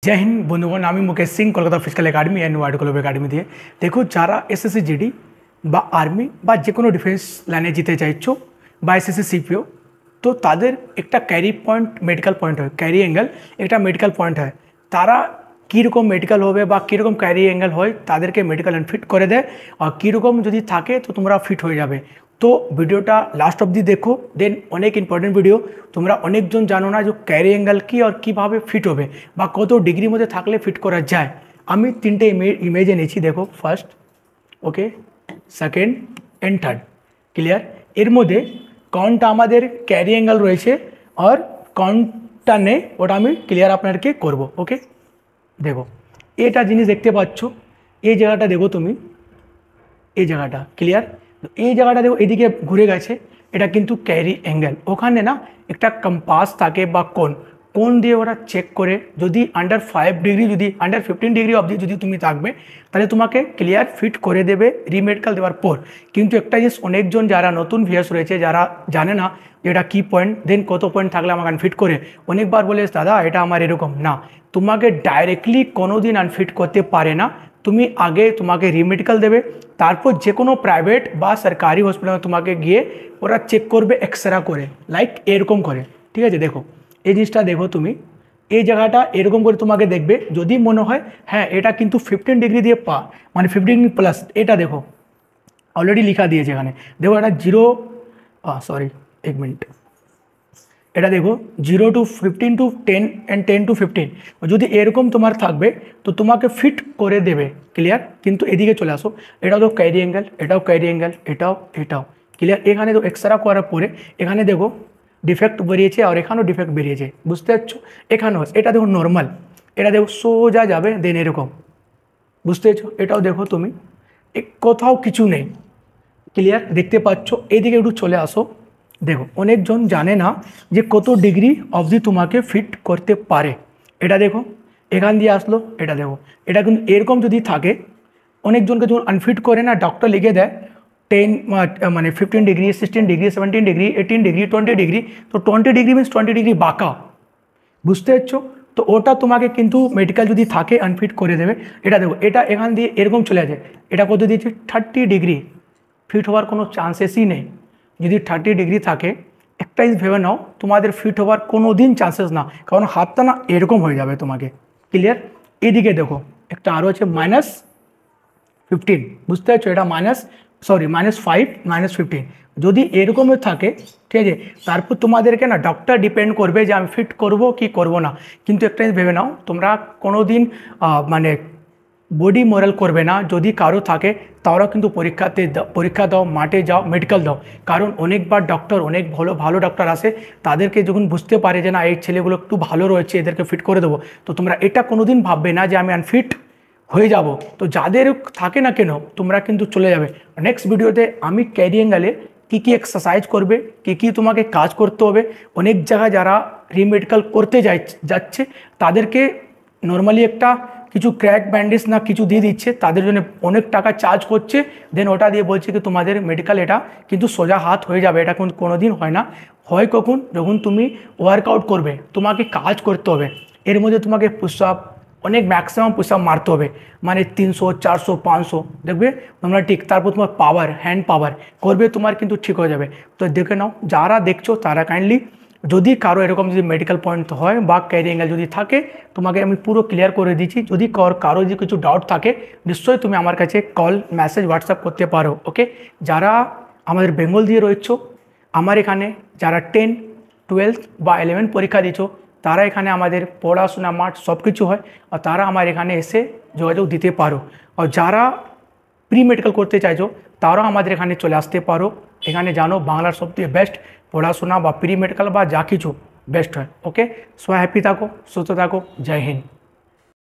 जय हिंद बंधुगण আমি Mukesh Singh Kolkata physical academy and ward club academy दिए देखो যারা এসএসসি জিডি বা আর্মি বা যে কোনো ডিফেন্স লাইনে যেতে চাইছো বা এসএসসি সিপিও তো তাদের একটা ক্যারি পয়েন্ট মেডিকেল পয়েন্ট হয় ক্যারি অ্যাঙ্গেল একটা মেডিকেল পয়েন্ট হয় তারা কীরকম মেডিকেল হবে বা কীরকম ক্যারি অ্যাঙ্গেল হয় তাদেরকে মেডিকেল ফিট করে দেয় আর কীরকম যদি থাকে তো তোমরা ফিট হয়ে যাবে। তো ভিডিওটা লাস্ট অবধি দেখো, দেন অনেক ইম্পর্টেন্ট ভিডিও। তোমরা অনেকজন জানো না যে ক্যারি অ্যাঙ্গেল কী আর কীভাবে ফিট হবে বা কত ডিগ্রির মধ্যে থাকলে ফিট করা যায়। আমি তিনটে ইমেজ এনেছি, দেখো first, okay, second and third, clear. এর মধ্যে কোনটা আমাদের ক্যারি অ্যাঙ্গেল রয়েছে আর কোনটা নেই ওটা আমি ক্লিয়ার আপনাদেরকে করব। ওকে, দেখো এটা জিনিস দেখতে পাচ্ছ, এই জায়গাটা দেখো তুমি, এই জায়গাটা ক্লিয়ার। তো এই জায়গাটা দেখো এদিকে ঘুরে গেছে, এটা কিন্তু ক্যারি অ্যাঙ্গেল। ওখানে না একটা কম্পাস থাকে বা কোন দিয়ে ওরা চেক করে, যদি আন্ডার 5 ডিগ্রি, যদি আন্ডার 15 ডিগ্রি অবধি যদি তুমি থাকবে তাহলে তোমাকে ক্লিয়ার ফিট করে দেবে রিমেডিকেল দেওয়ার পর। কিন্তু একটা জিনিস অনেকজন যারা নতুন ভিউয়ার্স রয়েছে যারা জানে না যে এটা কী পয়েন্ট, দেন কত পয়েন্ট থাকলে আমাকে আনফিট করে, অনেকবার বলে দাদা এটা আমার এরকম না, তোমাকে ডাইরেক্টলি কোনো দিন আনফিট করতে পারে না। তুমি আগে তোমাকে রিমেডিকেল দেবে, তারপর যে কোনো প্রাইভেট বা সরকারি হসপিটালে তোমাকে গিয়ে ওরা চেক করবে এক্সরে করে, লাইক এরকম করে, ঠিক আছে। দেখো এই জিনিসটা দেখো তুমি, এই জায়গাটা এরকম করে তোমাকে দেখবে, যদি মনে হয় হ্যাঁ এটা কিন্তু 15 ডিগ্রি দিয়ে মানে 15 ডিগ্রি প্লাস, এটা দেখো অলরেডি লেখা দিয়েছে এখানে, দেখো এটা 1 মিনিট, এটা দেখো 0 to 15 to 10 and 10 to 15, যদি এরকম তোমার থাকবে তো তোমাকে ফিট করে দেবে, ক্লিয়ার। কিন্তু এদিকে চলে আসো, এটাও তো ক্যারি অ্যাঙ্গেল, এটাও ক্যারি অ্যাঙ্গেল, এটাও ক্লিয়ার। এখানে তো এক্সরে করার পরে এখানে দেখো ডিফেক্ট বেরিয়েছে আর এখানেও ডিফেক্ট বেরিয়েছে, বুঝতে পারছো। এখানেও এটা দেখো নর্মাল, এটা দেখো সোজা যাবে, দেন এরকম, বুঝতে পারছো। এটাও দেখো তুমি, কোথাও কিছু নেই, ক্লিয়ার দেখতে পাচ্ছ। এইদিকে একটু চলে আসো, দেখো অনেকজন জানে না যে কত ডিগ্রি অবধি তোমাকে ফিট করতে পারে। এটা দেখো এখান দিয়ে আসলো, এটা দেখো, এটা কিন্তু এরকম যদি থাকে, অনেকজনকে যখন আনফিট করে না ডক্টর লিখে দেয় 10 মানে 15 degree, 16 degree, 17 degree, 18 degree, 20 degree, তো 20 ডিগ্রি মিনস 20 ডিগ্রি বাঁকা, বুঝতে পারছো। তো ওটা তোমাকে কিন্তু মেডিকেল যদি থাকে আনফিট করে দেবে। এটা দেখো এটা এখান দিয়ে এরকম চলে যায়, এটা কত দিয়েছে 30 ডিগ্রি, ফিট হওয়ার কোনো চান্সেসই নেই। যদি 30 ডিগ্রি থাকে, একটা জিনিস ভেবে নাও তোমাদের ফিট হওয়ার কোনো দিন চান্সেস না, কারণ হাতটা না এরকম হয়ে যাবে তোমাকে, ক্লিয়ার। এদিকে দেখো একটা আরও আছে -15, বুঝতে পারছো, এটা -5 -15, যদি এরকমই থাকে, ঠিক আছে, তারপর তোমাদেরকে না ডক্টর ডিপেন্ড করবে যে আমি ফিট করব কি করব না। কিন্তু একটা জিনিস ভেবে নাও, তোমরা কোনো দিন মানে বডি মোরাল করবে না, যদি কারো থাকে তারা কিন্তু পরীক্ষা দাও, মাঠে যাও, মেডিকেল দাও। কারণ অনেকবার ডক্টর, অনেক ভালো ডক্টর আসে, তাদেরকে যখন বুঝতে পারে যে না এই ছেলেগুলো একটু ভালো রয়েছে, এদেরকে ফিট করে দেবো, তো তোমরা এটা কোনো দিন ভাববে না যে আমি আনফিট হয়ে যাব। তো যাদের থাকে না কেন, তোমরা কিন্তু চলে যাবে। নেক্সট ভিডিওতে আমি ক্যারি অ্যাঙ্গেলে কী কী এক্সারসাইজ করবে, কী তোমাকে কাজ করতে হবে, অনেক জায়গায় যারা রিমেডিকেল করতে যাচ্ছে তাদেরকে নর্মালি একটা কিছু ক্র্যাক ব্যান্ডেজ না কিছু দিয়ে দিচ্ছে, তাদের জন্য অনেক টাকা চার্জ করছে, দেন ওটা দিয়ে বলছে কি তোমাদের মেডিকেল এটা কিন্তু সোজা হাত হয়ে যাবে। এটা কোনো দিন হয় না, হয় কখন, যখন তুমি ওয়ার্কআউট করবে, তোমাকে কাজ করতে হবে, এর মধ্যে তোমাকে পুশ আপ, অনেক ম্যাক্সিমাম পুশ আপ মারতে হবে, মানে 300, 400, 500, দেখবে তোমরা ঠিক। তারপর তোমার পাওয়ার, হ্যান্ড পাওয়ার করবে, তোমার কিন্তু ঠিক হয়ে যাবে। তো দেখে নাও, যারা দেখছো তারা কাইন্ডলি, যদি কারো এরকম যদি মেডিকেল পয়েন্ট হয় বা ক্যারি অ্যাঙ্গেল যদি থাকে, তোমাকে আমি পুরো ক্লিয়ার করে দিচ্ছি। যদি কারো যদি কিছু ডাউট থাকে, নিশ্চয়ই তুমি আমার কাছে কল, মেসেজ, হোয়াটসঅ্যাপ করতে পারো। ওকে, যারা আমাদের বেঙ্গল দিয়ে রয়েছো, আমার এখানে যারা 10, 12 বা 11 পরীক্ষা দিচ্ছ, তারা এখানে আমাদের পড়াশোনা, মাঠ সব কিছু হয়, আর তারা আমার এখানে এসে যোগাযোগ দিতে পারো। আর যারা প্রি মেডিকেল করতে চাইছো তারাও আমাদের এখানে চলে আসতে পারো। এখানে জানো বাংলার সবথেকে বেস্ট পড়াশোনা বা প্রি মেডিকেল বা যা কিছু বেস্ট হয়। ওকে, সো হ্যাপি থাকো, সুস্থ থাকো, জয় হিন্দ।